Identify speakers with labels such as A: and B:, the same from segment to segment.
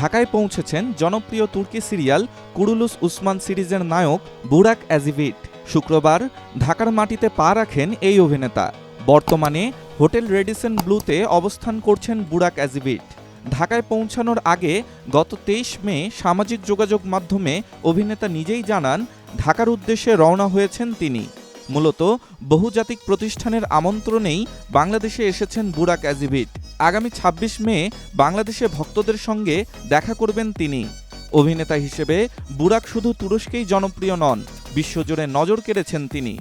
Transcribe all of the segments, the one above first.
A: ঢাকায় পৌঁছেছেন জনপ্রিয় তুর্কি সিরিয়াল কুরুলুস উসমান সিরিজের নায়ক বুরাক অ্যাজিভিট। শুক্রবার ঢাকার মাটিতে পা রাখেন এই অভিনেতা। বর্তমানে হোটেল রেডিসন ব্লুতে অবস্থান করছেন বুরাক অ্যাজিভিট। ঢাকায় পৌঁছানোর আগে গত ২৩ মে সামাজিক যোগাযোগ মাধ্যমে অভিনেতা নিজেই জানান ঢাকার উদ্দেশ্যে রওনা হয়েছেন তিনি। মূলত বহুজাতিক প্রতিষ্ঠানের আমন্ত্রণেই বাংলাদেশে এসেছেন বুরাক অ্যাজিভিট। আগামী ২৬ মে বাংলাদেশে ভক্তদের সঙ্গে দেখা করবেন তিনি। অভিনেতা হিসেবে বুরাক শুধু তুরস্কেই জনপ্রিয় নন, বিশ্বজুড়ে নজর কেড়েছেন তিনি।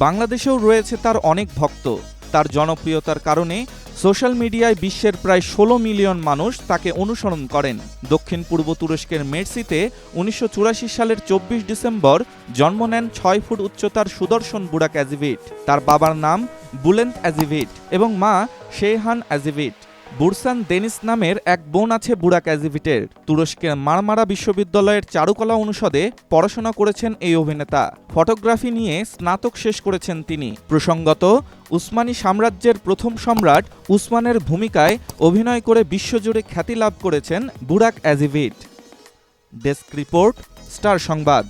A: বাংলাদেশেও রয়েছে তার অনেক ভক্ত। তার জনপ্রিয়তার কারণে সোশ্যাল মিডিয়ায় বিশ্বের প্রায় ১৬ মিলিয়ন মানুষ তাকে অনুসরণ করেন। দক্ষিণ পূর্ব তুরস্কের মের্সিতে ১৯৮৪ সালের ২৪ ডিসেম্বর জন্ম নেন ৬ ফুট উচ্চতার সুদর্শন বুরাক অ্যাজিভিট। তার বাবার নাম বুলেন্ট অ্যাজিভিট এবং মা শেহান অ্যাজিভিট। বুরসান দেনিস নামের এক বোন আছে বুরাক অ্যাজিভিটের। তুরস্কের মারমারা বিশ্ববিদ্যালয়ের চারুকলা অনুষদে পড়াশোনা করেছেন এই অভিনেতা। ফটোগ্রাফি নিয়ে স্নাতক শেষ করেছেন তিনি। প্রসঙ্গত, উসমানী সাম্রাজ্যের প্রথম সম্রাট উসমানের ভূমিকায় অভিনয় করে বিশ্বজুড়ে খ্যাতি লাভ করেছেন বুরাক অ্যাজিভিট। ডেস্ক রিপোর্ট, স্টার সংবাদ।